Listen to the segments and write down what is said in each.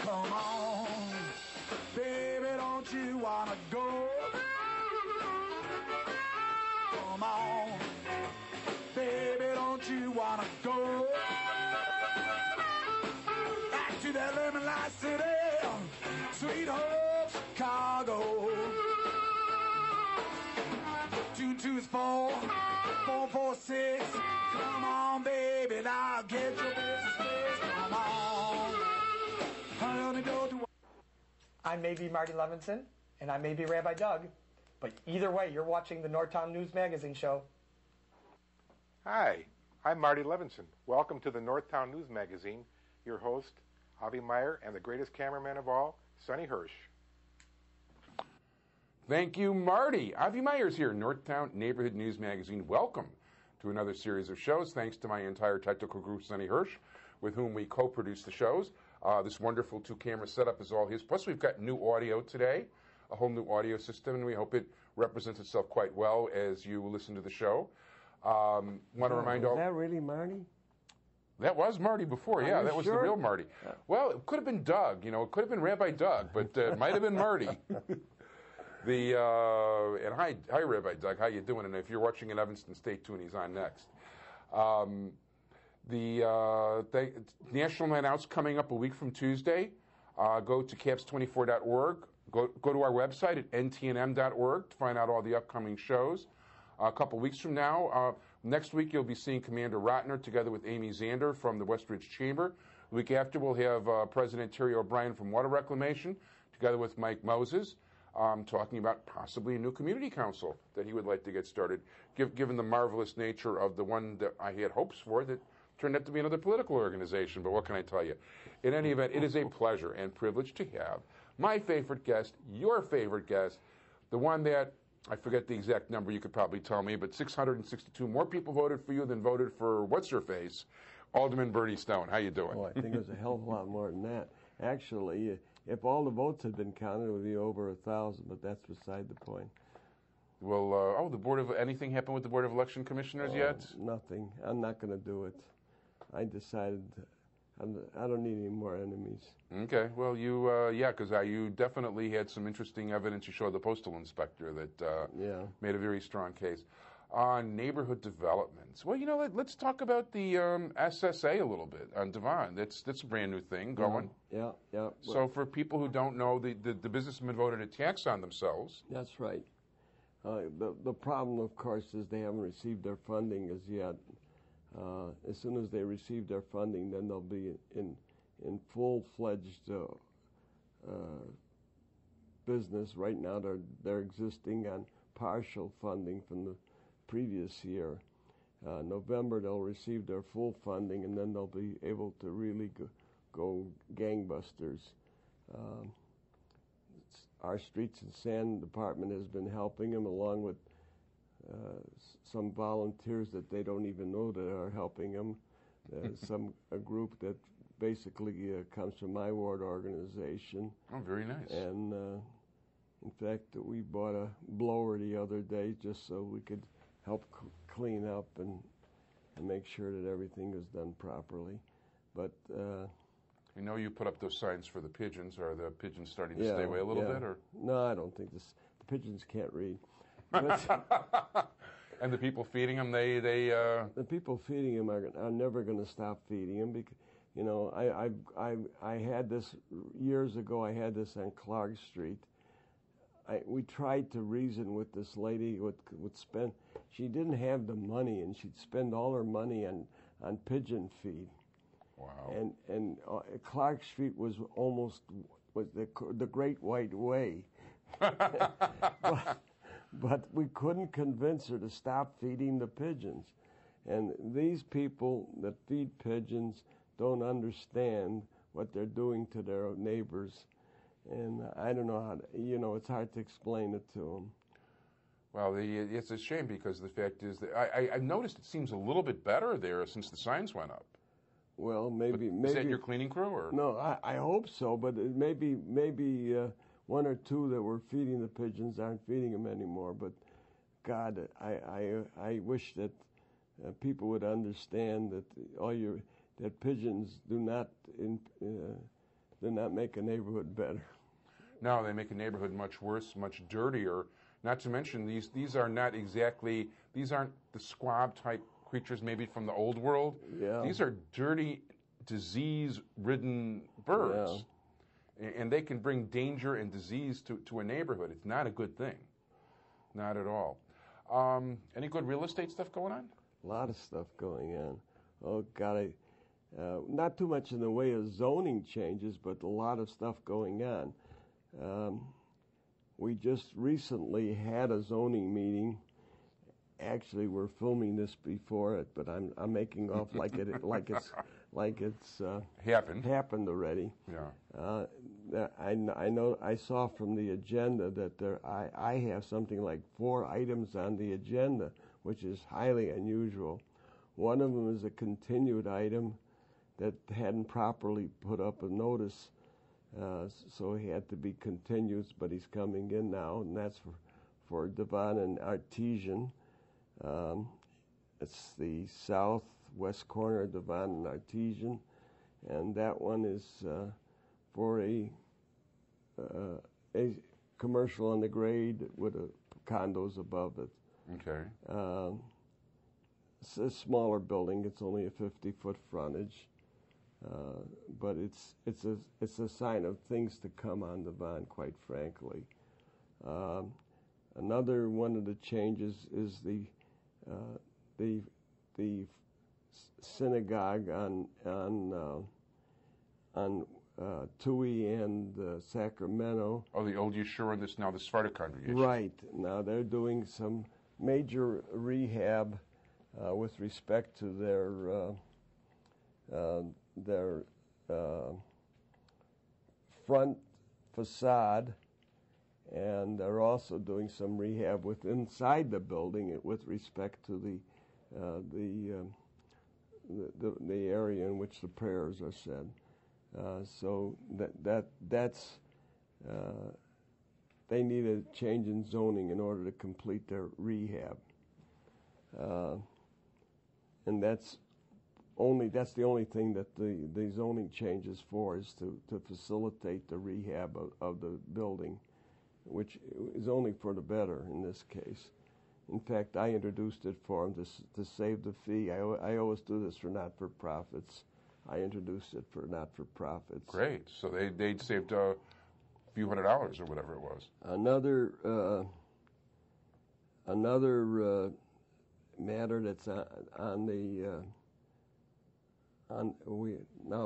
Come on, baby, don't you wanna go? Come on, baby, don't you wanna go? Back to that lemon light city, sweet home Chicago. 224 446. Come on, baby, now get your business fixed. Come on. Honey, don't do. I may be Marty Levinson, and I may be Rabbi Doug, but either way, you're watching the Northtown News Magazine show. Hi, I'm Marty Levinson. Welcome to the Northtown News Magazine. Your host, Avi Meyer, and the greatest cameraman of all, Sonny Hersh. Thank you, Marty. Avi Meyers here, Northtown Neighborhood News Magazine. Welcome to another series of shows, thanks to my entire technical group, Sonny Hersh, with whom we co-produce the shows. This wonderful two-camera setup is all his. Plus, we've got new audio today, a whole new audio system, and we hope it represents itself quite well as you listen to the show. Want to remind all... Is that really Marty? That was Marty before, yeah. That was the real Marty. Well, it could have been Doug, it could have been Rabbi Doug, but it might have been Marty. And hi, Rabbi Doug. How you doing? And if you're watching in Evanston, stay tuned. He's on next. The National Night Out's coming up a week from Tuesday. Go to caps24.org. Go to our website at ntnm.org to find out all the upcoming shows. A couple weeks from now, next week you'll be seeing Commander Rotner together with Amy Zander from the Westridge Chamber. The week after we'll have President Terry O'Brien from Water Reclamation together with Mike Moses. Talking about possibly a new community council that he would like to get started, given the marvelous nature of the one that I had hopes for that turned out to be another political organization. But what can I tell you? In any event, it is a pleasure and privilege to have my favorite guest, your favorite guest, the one that, I forget the exact number, you could probably tell me, but 662 more people voted for you than voted for what's-her-face, Alderman Berny Stone. How you doing? Oh, I think it was a hell of a lot more than that. Actually, if all the votes had been counted, it would be over 1,000, but that's beside the point. Well, anything happened with the Board of Election Commissioners yet? Nothing. I'm not going to do it. I decided I don't need any more enemies. Okay. Well, because you definitely had some interesting evidence. You showed the postal inspector that made a very strong case. On neighborhood developments. Well, let's talk about the SSA a little bit on Devon. That's a brand new thing going. Yeah. So for people who don't know, the businessmen voted a tax on themselves. That's right. The problem, of course, is they haven't received their funding as yet. As soon as they receive their funding, then they'll be in full-fledged business. Right now, they're existing on partial funding from the previous year. November, they'll receive their full funding, and then they'll be able to really go gangbusters. Our Streets and Sand Department has been helping them, along with some volunteers that they don't even know that are helping them. A group that basically comes from my ward organization. Oh, very nice. And in fact, we bought a blower the other day just so we could help clean up and make sure that everything is done properly. But I know you put up those signs for the pigeons. Are the pigeons starting to stay away a little bit? Or no, I don't think the pigeons can't read. And the people feeding them, they the people feeding them are never going to stop feeding them because I had this years ago. I had this on Clark Street. We tried to reason with this lady would spend. She didn't have the money, and she'd spend all her money on pigeon feed. Wow. And Clark Street was the Great White Way. But we couldn't convince her to stop feeding the pigeons. And these people that feed pigeons don't understand what they're doing to their neighbors. And I don't know how to, it's hard to explain it to them. Well, it's a shame because the fact is that I've noticed it seems a little bit better there since the signs went up. Well, maybe. Is that your cleaning crew? Or? No, I hope so, but maybe one or two that were feeding the pigeons aren't feeding them anymore. But God, I wish that people would understand that that pigeons do not not make a neighborhood better. No, they make a neighborhood much worse, much dirtier. Not to mention these are not exactly, these aren't the squab type creatures maybe from the old world. Yeah. These are dirty, disease-ridden birds. Yeah. And they can bring danger and disease to a neighborhood. It's not a good thing. Not at all. Any good real estate stuff going on? A lot of stuff going on. Oh, God, not too much in the way of zoning changes, but a lot of stuff going on. We just recently had a zoning meeting. Actually, we're filming this before it, but I'm making off like it's happened already. Yeah. I know. I saw from the agenda that I have something like 4 items on the agenda, which is highly unusual. One of them is a continued item that hadn't properly put up a notice. So he had to be continued, but he's coming in now, and that's for Devon and Artesian. It's the southwest corner of Devon and Artesian, and that one is for a commercial on the grade with condos above it. Okay. It's a smaller building. It's only a 50-foot frontage. But it's a sign of things to come on the Devon, quite frankly. Another one of the changes is the synagogue on Tui and Sacramento. Oh, the old Yeshua and this now the Sephardic congregation. Right. Now they're doing some major rehab with respect to their front facade, and they're also doing some rehab inside the building with respect to the area in which the prayers are said. So that's they need a change in zoning in order to complete their rehab, and that's the only thing that the zoning change is for, is to facilitate the rehab of the building, which is only for the better in this case. In fact, I introduced it for them to save the fee. I always do this for not-for-profits. I introduced it for not-for-profits. Great. So they saved a few $100s or whatever it was. Another matter that's on the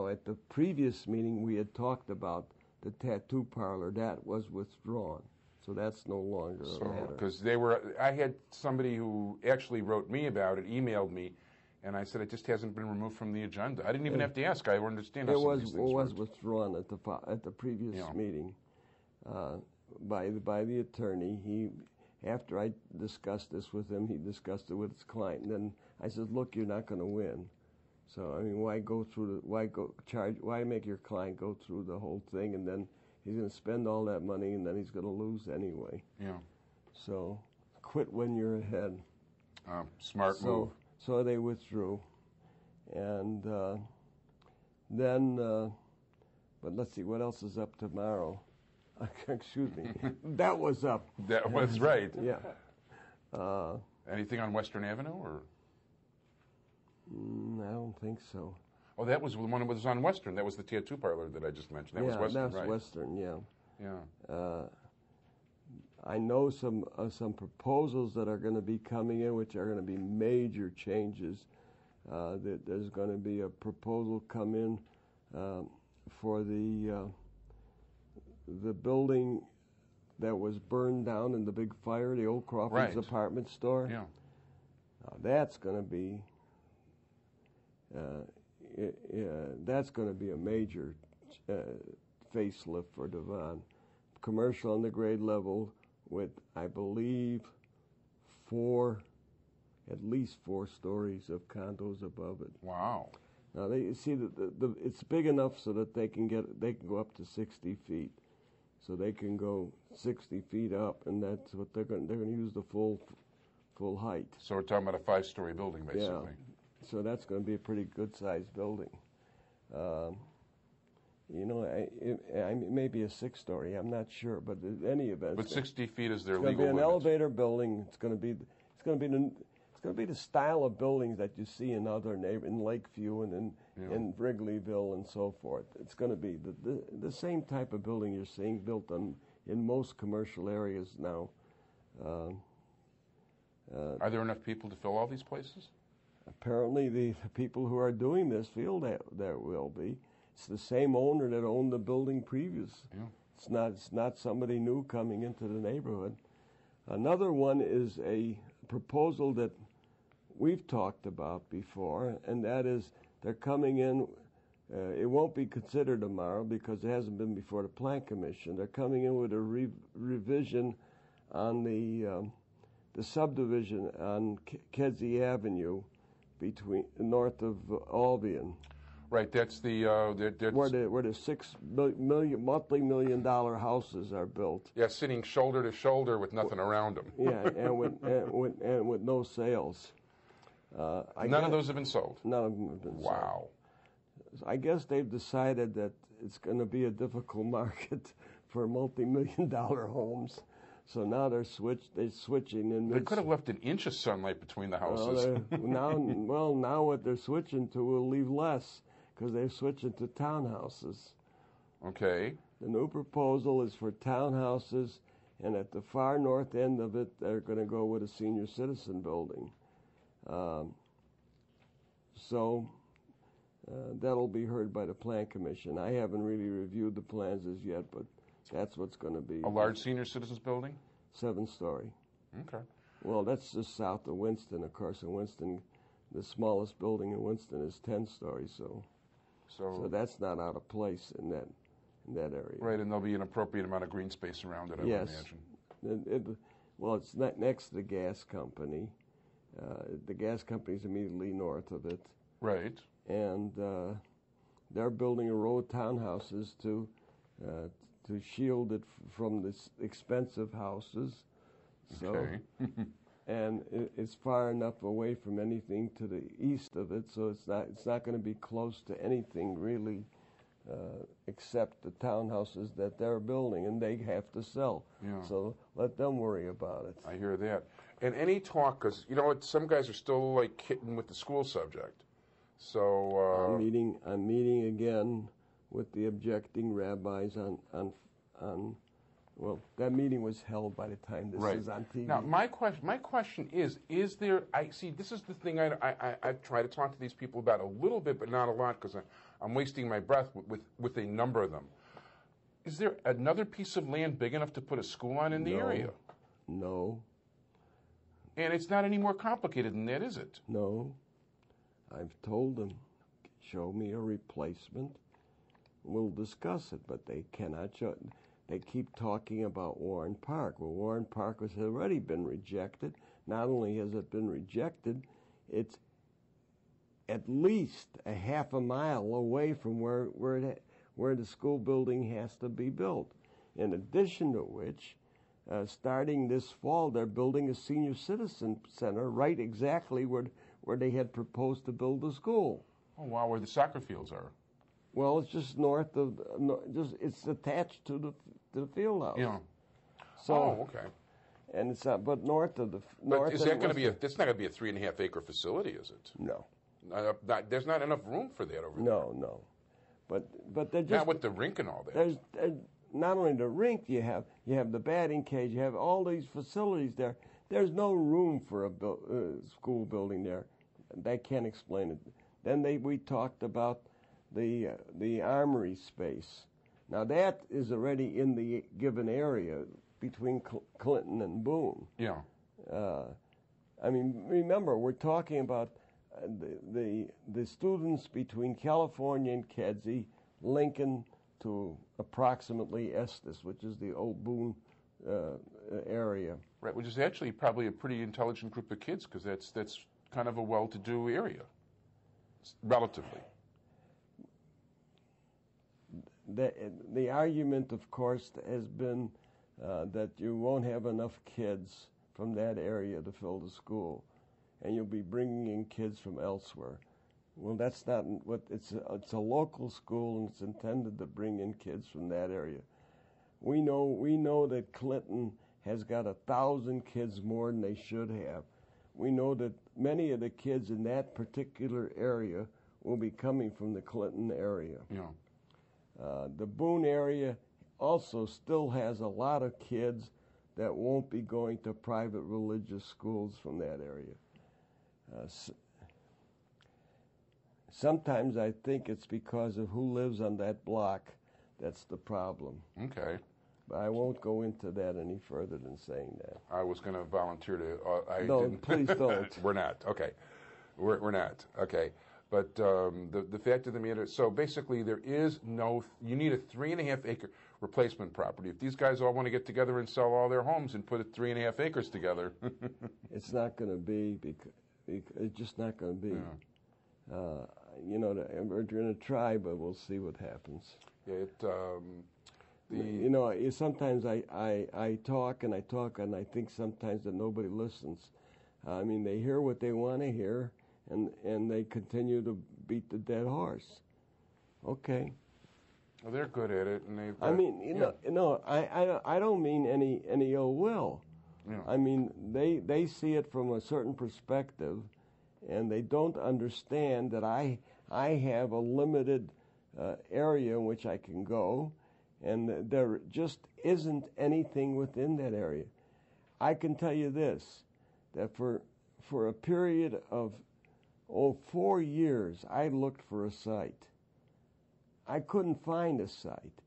at the previous meeting we had talked about the tattoo parlor. That was withdrawn, so that's no longer a matter. Because I had somebody who actually wrote me about it, emailed me, and I said it just hasn't been removed from the agenda. I didn't even have to ask. I understand how some of these things was withdrawn at the previous meeting by the attorney. After I discussed this with him, he discussed it with his client, and then I said, "Look, you're not going to win. So I mean, why make your client go through the whole thing, and then he's going to spend all that money, and then he's going to lose anyway." Yeah. So quit when you're ahead. Smart move. So they withdrew, and then. But let's see, what else is up tomorrow? Excuse me. That was up. That was right. Yeah. Anything on Western Avenue, or? I don't think so. Oh, that was the one that was on Western. That was the tattoo parlor that I just mentioned. That was Western, that's right? Western, yeah. Yeah. I know some proposals that are going to be coming in, which are going to be major changes. That there's going to be a proposal come in for the building that was burned down in the big fire, the old Crawford's apartment store. Yeah. Now that's going to be a major facelift for Devon. Commercial on the grade level with, I believe, at least four stories of condos above it. Wow. Now they see that it's big enough so that they can go up to 60 feet. So they can go 60 feet up, and that's what they're going to use the full height. So we're talking about a 5-story building, basically. Yeah. So that's going to be a pretty good-sized building. You know, maybe a 6-story. I'm not sure, but in any event. But 60 feet is their it's going legal to be an limit. elevator building. It's going to be the style of buildings that you see in other in Lakeview and in Wrigleyville and so forth. It's going to be the same type of building you're seeing built in most commercial areas now. Are there enough people to fill all these places? Apparently, the people who are doing this feel that there will be. It's the same owner that owned the building previous. Yeah. It's not somebody new coming into the neighborhood. Another one is a proposal that we've talked about before, and that is they're coming in. It won't be considered tomorrow because it hasn't been before the Plan Commission. They're coming in with a revision on the subdivision on Kedzie Avenue north of Albion. Right, that's the where the $6 million houses are built. Yeah, sitting shoulder to shoulder with nothing around them. Yeah, and with no sales. None of those have been sold. None of them have been sold. Wow. I guess they've decided that it's going to be a difficult market for multi-million-dollar homes. So now they're switching. And they could have left an inch of sunlight between the houses. Now what they're switching to will leave less because they're switching to townhouses. Okay. The new proposal is for townhouses, and at the far north end of it, they're going to go with a senior citizen building. That'll be heard by the Plan Commission. I haven't really reviewed the plans as yet, but that's what's going to be. A large senior citizens building? 7-story. Okay. Well, that's just south of Winston, of course. In Winston, the smallest building in Winston is 10 stories, so that's not out of place in that area. Right, and there'll be an appropriate amount of green space around it, I would imagine. Well, it's not next to the gas company. The gas company's immediately north of it. Right. And they're building a row of townhouses to shield it from the expensive houses. Okay. And it's far enough away from anything to the east of it, so it's not going to be close to anything really, except the townhouses that they're building, and they have to sell. Yeah. So let them worry about it. I hear that. And any talk, because you know what, some guys are still like hitting with the school subject. So I'm meeting again with the objecting rabbis on well, that meeting was held by the time this is on TV. Now, my question is there, this is the thing I try to talk to these people about a little bit, but not a lot, because I'm wasting my breath with a number of them. Is there another piece of land big enough to put a school on in the area? No. And it's not any more complicated than that, is it? No. I've told them, show me a replacement. We'll discuss it, but they cannot show it. They keep talking about Warren Park. Well, Warren Park has already been rejected. Not only has it been rejected, it's at least a half a mile away from where the school building has to be built. In addition to which, starting this fall, they're building a senior citizen center right exactly where they had proposed to build the school. Oh, wow, where the soccer fields are. Well, it's just north of, it's attached to the field house. Yeah. So, okay. And it's not, but north of the. But is that going to be that's not going to be a 3.5 acre facility, is it? No. There's not enough room for that over there. No. But they're just. Not with the rink and all that. There's not only the rink you have the batting cage, you have all these facilities there. There's no room for a school building there. They can't explain it. Then we talked about the armory space. Now that is already in the given area between Clinton and Boone. Yeah. I mean, remember, we're talking about the students between California and Kedzie, Lincoln to approximately Estes, which is the old Boone area. Right, which is actually probably a pretty intelligent group of kids, because that's kind of a well-to-do area, relatively. The argument, of course, has been that you won't have enough kids from that area to fill the school, and you'll be bringing in kids from elsewhere. Well, that's not what it's. It's a local school, and it's intended to bring in kids from that area. We know that Clinton has got 1,000 kids more than they should have. We know that many of the kids in that particular area will be coming from the Clinton area. Yeah. The Boone area also still has a lot of kids that won't be going to private religious schools from that area. Sometimes I think it's because of who lives on that block that's the problem. Okay. But I won't go into that any further than saying that. I was going to volunteer to. No, please don't. We're not. Okay. We're not. Okay. But the fact of the matter, so basically there is no, you need a 3.5 acre replacement property. If these guys all want to get together and sell all their homes and put 3.5 acres together. It's not going to be, because it's just not going to be. Yeah. We're going to try, but we'll see what happens. Yeah, sometimes I talk and I think sometimes that nobody listens. I mean, they hear what they want to hear, and they continue to beat the dead horse. Okay. Well, they're good at it, and they. I mean, I don't mean any ill will. Yeah. I mean, they see it from a certain perspective, and they don't understand that I have a limited area in which I can go, and there just isn't anything within that area. I can tell you this, that for a period of 4 years, I looked for a site. I couldn't find a site.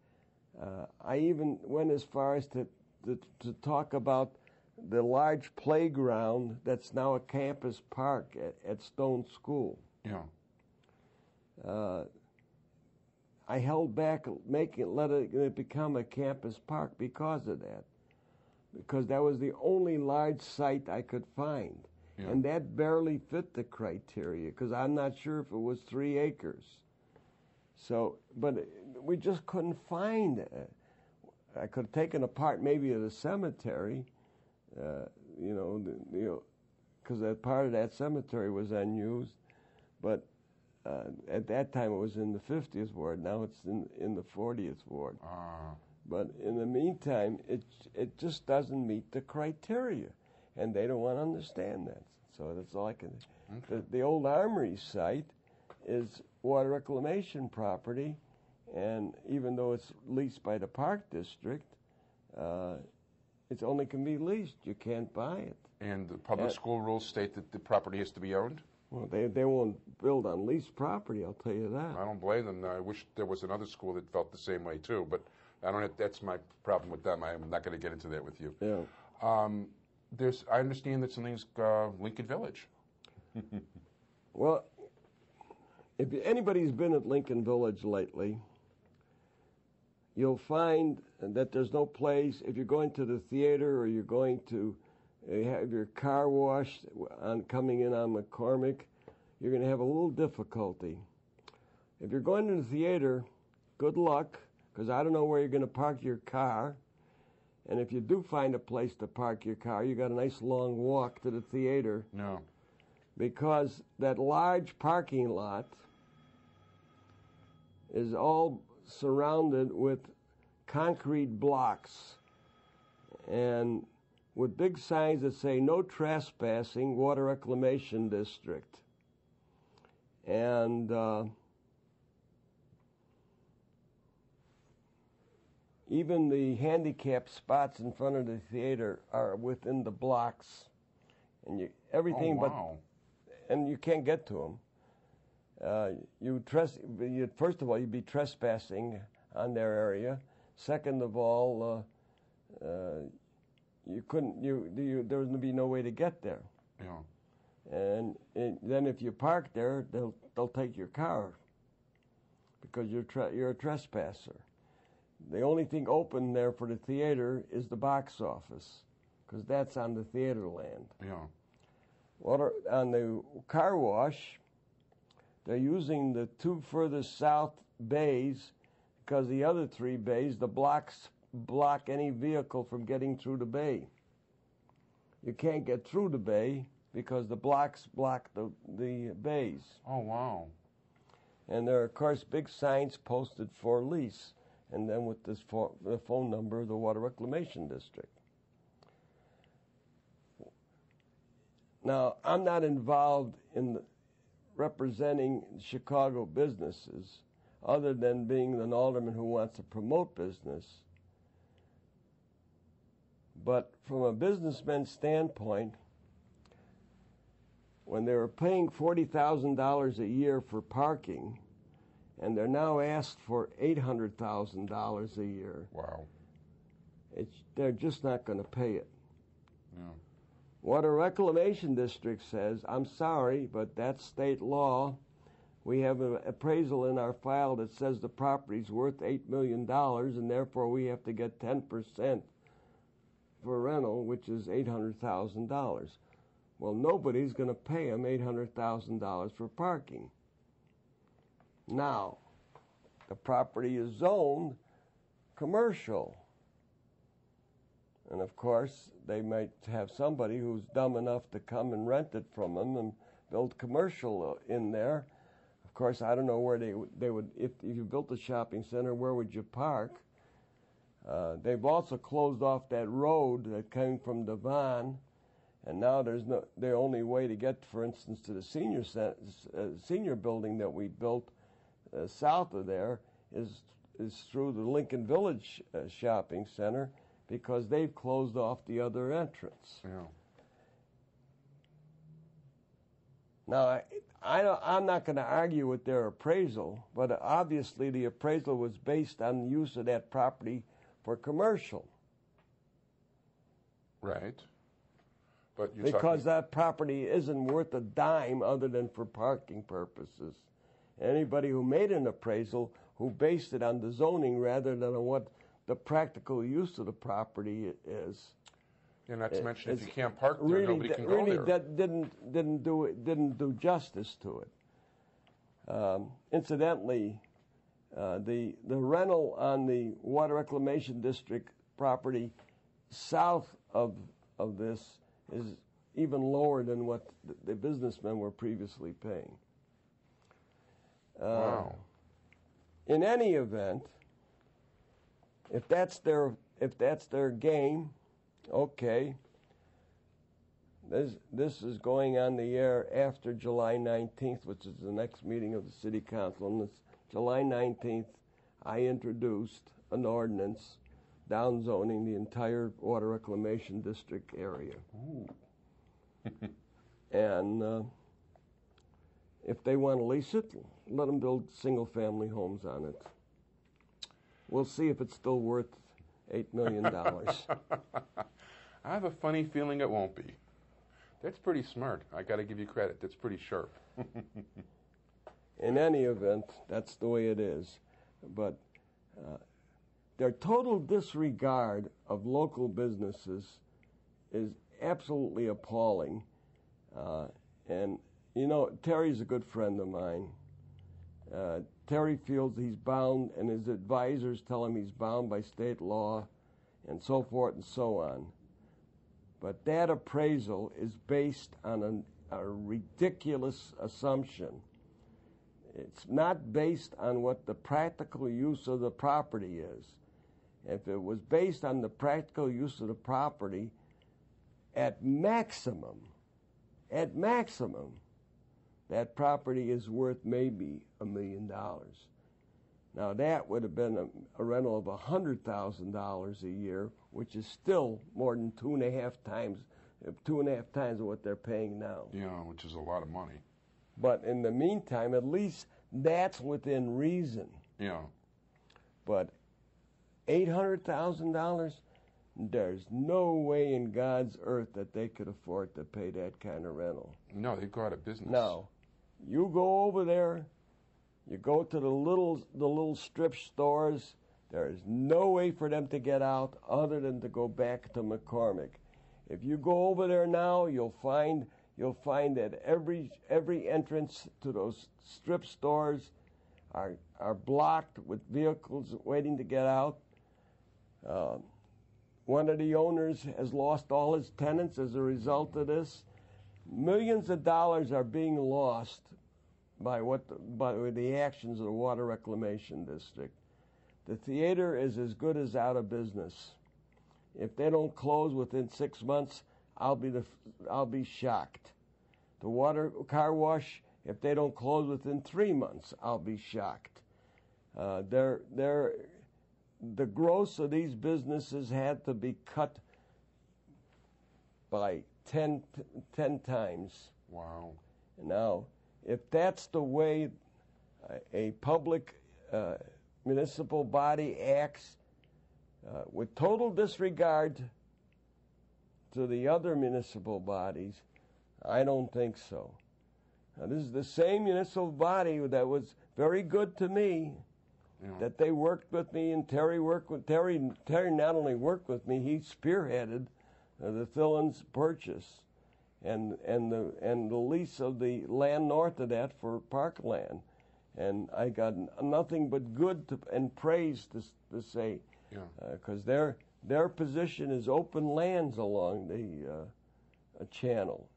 I even went as far as to talk about the large playground that's now a campus park at Stone School. Yeah. I held back letting it become a campus park because of that. Because that was the only large site I could find. Yeah. And that barely fit the criteria, because I'm not sure if it was 3 acres. So, but we just couldn't find it. I could have taken a part maybe of the cemetery, because that part of that cemetery was unused. But at that time it was in the 50th ward. Now it's in the 40th ward. But in the meantime, it just doesn't meet the criteria, and they don't want to understand that. So that's all I can. Okay. The old Armory site is water reclamation property, and even though it's leased by the Park District, it only can be leased. You can't buy it. And the public school rules state that the property has to be owned? Well, they won't build on leased property, I'll tell you that. I don't blame them. I wish there was another school that felt the same way, too, but that's my problem with them. I'm not going to get into that with you. Yeah. I understand that something's Lincoln Village. Well, if anybody's been at Lincoln Village lately, you'll find that there's no place. If you're going to the theater or you're going to have your car washed coming in on McCormick, you're going to have a little difficulty. If you're going to the theater, good luck, because I don't know where you're going to park your car. And if you do find a place to park your car, you got a nice long walk to the theater. No. Because that large parking lot is all surrounded with concrete blocks and with big signs that say no trespassing, water reclamation district. And even the handicap spots in front of the theater are within the blocks, and everything. Oh, wow. And you can't get to them. First of all, you'd be trespassing on their area. Second of all, you couldn't. There would be no way to get there. Yeah. And then if you park there, they'll take your car because you're a trespasser. The only thing open there for the theater is the box office, because that's on the theater land. Yeah. On the car wash, they're using the 2 furthest south bays, because the other 3 bays, the blocks block any vehicle from getting through the bay. You can't get through the bay because the blocks block the bays. Oh, wow. And there are, of course, big signs posted for lease, and then with this the phone number of the Water Reclamation District. Now, I'm not involved in representing Chicago businesses other than being an alderman who wants to promote business. But from a businessman's standpoint, when they were paying $40,000 a year for parking, and they're now asked for $800,000 a year. Wow. They're just not going to pay it. Yeah. Water Reclamation District says, I'm sorry, but that's state law. We have an appraisal in our file that says the property's worth $8 million, and therefore we have to get 10% for rental, which is $800,000. Well, nobody's going to pay them $800,000 for parking. Now, the property is zoned commercial. And of course, they might have somebody who's dumb enough to come and rent it from them and build commercial in there. Of course, I don't know where they would, if you built a shopping center, where would you park? They've also closed off that road that came from Devon, and now the only way to get, for instance, to the senior building that we built south of there is through the Lincoln Village shopping center, because they've closed off the other entrance. Yeah. Now, I'm not going to argue with their appraisal, but obviously the appraisal was based on the use of that property for commercial. Right. But you're because that property isn't worth a dime other than for parking purposes. Anybody who made an appraisal who based it on the zoning rather than on what the practical use of the property is. And not to mention, if you can't park there, really, nobody can go there. That didn't do justice to it. Incidentally, the rental on the Water Reclamation District property south of this is even lower than what the businessmen were previously paying. Wow. In any event, if that's their game, okay. This is going on the air after July 19th, which is the next meeting of the City Council. And this July 19th, I introduced an ordinance downzoning the entire Water Reclamation District area. And if they want to lease it, let them build single-family homes on it. We'll see if it's still worth $8 million. I have a funny feeling it won't be. That's pretty smart. I got to give you credit. That's pretty sharp. In any event, that's the way it is. But their total disregard of local businesses is absolutely appalling. And, you know, Terry's a good friend of mine. Terry feels he's bound, and his advisors tell him he's bound by state law, and so forth and so on. But that appraisal is based on a ridiculous assumption. It's not based on what the practical use of the property is. If it was based on the practical use of the property, at maximum, that property is worth maybe $1 million. Now that would have been a rental of $100,000 a year, which is still more than 2.5 times what they're paying now. Yeah, which is a lot of money. But in the meantime, at least that's within reason. Yeah. But $800,000, there's no way in God's earth that they could afford to pay that kind of rental. No, they go out of business. Now, you go over there, you go to the little strip stores. There is no way for them to get out other than to go back to McCormick. If you go over there now, you'll find that every entrance to those strip stores are blocked with vehicles waiting to get out. One of the owners has lost all his tenants as a result of this. Millions of dollars are being lost by the actions of the Water Reclamation District. The theater is as good as out of business. If they don't close within 6 months, I'll be shocked. The car wash, if they don't close within 3 months, I'll be shocked. The gross of these businesses had to be cut by 10 times. Wow. Now, if that's the way a public municipal body acts with total disregard to the other municipal bodies, I don't think so. Now, this is the same municipal body that was very good to me, that they worked with me, and Terry not only worked with me, he spearheaded the Thillins purchase and the lease of the land north of that for parkland. And I got nothing but good and praise to say, because their position is open lands along the channel.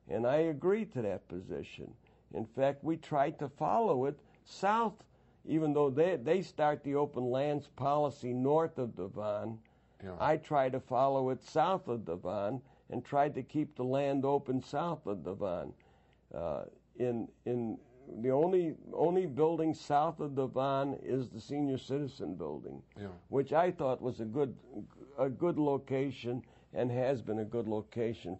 And I agree to that position. In fact, we tried to follow it south, even though they start the open lands policy north of Devon. I tried to follow it south of Devon and tried to keep the land open south of Devon. In the only building south of Devon is the senior citizen building, which I thought was a good location and has been a good location,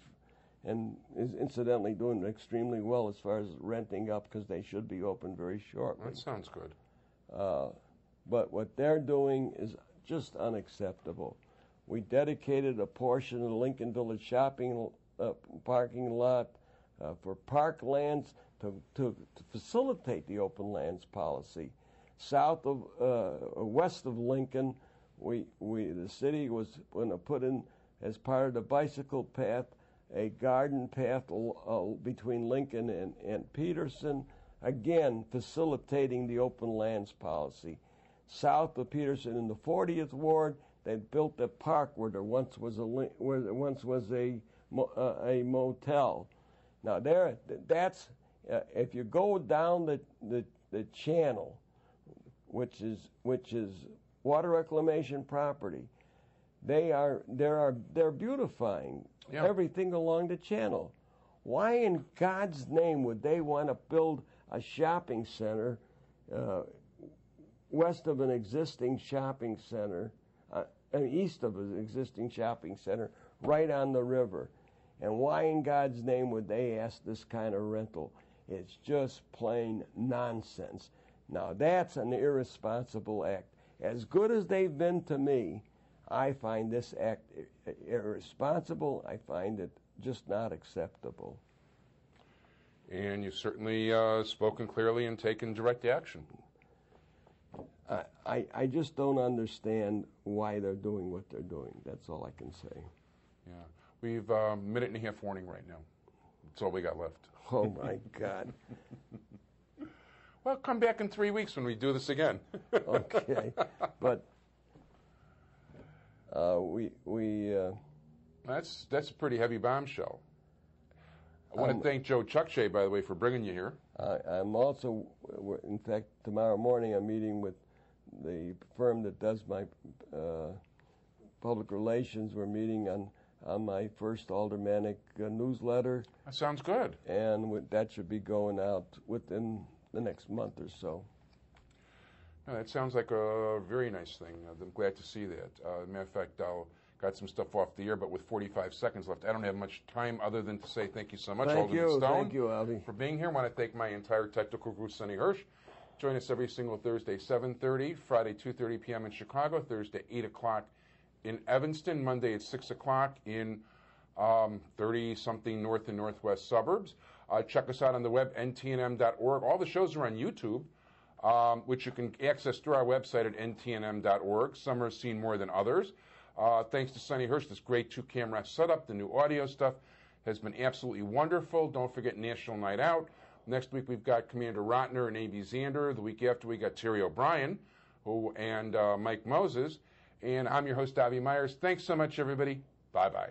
and is incidentally doing extremely well as far as renting up, because they should be open very shortly. That sounds good. But what they're doing is just unacceptable. We dedicated a portion of the Lincoln Village shopping parking lot for parklands to facilitate the open lands policy. West of Lincoln, the city was going to put in, as part of the bicycle path, a garden path between Lincoln and Peterson, again facilitating the open lands policy. South of Peterson in the 40th Ward, they built a park where there once was a motel. Now that's if you go down the channel, which is water reclamation property, they're beautifying everything along the channel. Why in God's name would they want to build a shopping center west of an existing shopping center, east of an existing shopping center, right on the river? And why in God's name would they ask this kind of rental? It's just plain nonsense. Now, that's an irresponsible act. As good as they've been to me, I find this act irresponsible. I find it just not acceptable. And you've certainly spoken clearly and taken direct action. I just don't understand why they're doing what they're doing. That's all I can say. Yeah. We've a minute and a half warning right now. That's all we got left. Oh, my God. Well, come back in 3 weeks when we do this again. Okay. But That's a pretty heavy bombshell. I want to thank Joe Chuckshay, by the way, for bringing you here. I'm also, in fact, tomorrow morning I'm meeting with the firm that does my public relations. We're meeting on my first aldermanic newsletter. That sounds good. And that should be going out within the next month or so. No, that sounds like a very nice thing. I'm glad to see that. As a matter of fact, I'll got some stuff off the air, but with 45 seconds left, I don't have much time other than to say thank you so much, Alderman Stone. Thank you, Avi, for being here. I want to thank my entire technical crew, Sonny Hersh. Join us every single Thursday, 7:30, Friday, 2:30 p.m. in Chicago, Thursday, 8 o'clock in Evanston, Monday at 6 o'clock in 30-something north and northwest suburbs. Check us out on the web, ntnm.org. All the shows are on YouTube, which you can access through our website at ntnm.org. Some are seen more than others. Thanks to Sonny Hersh, this great two-camera setup. The new audio stuff has been absolutely wonderful. Don't forget National Night Out. Next week we've got Commander Rotner and A.B. Zander. The week after we got Terry O'Brien and Mike Moses. And I'm your host, Avi Meyers. Thanks so much, everybody. Bye-bye.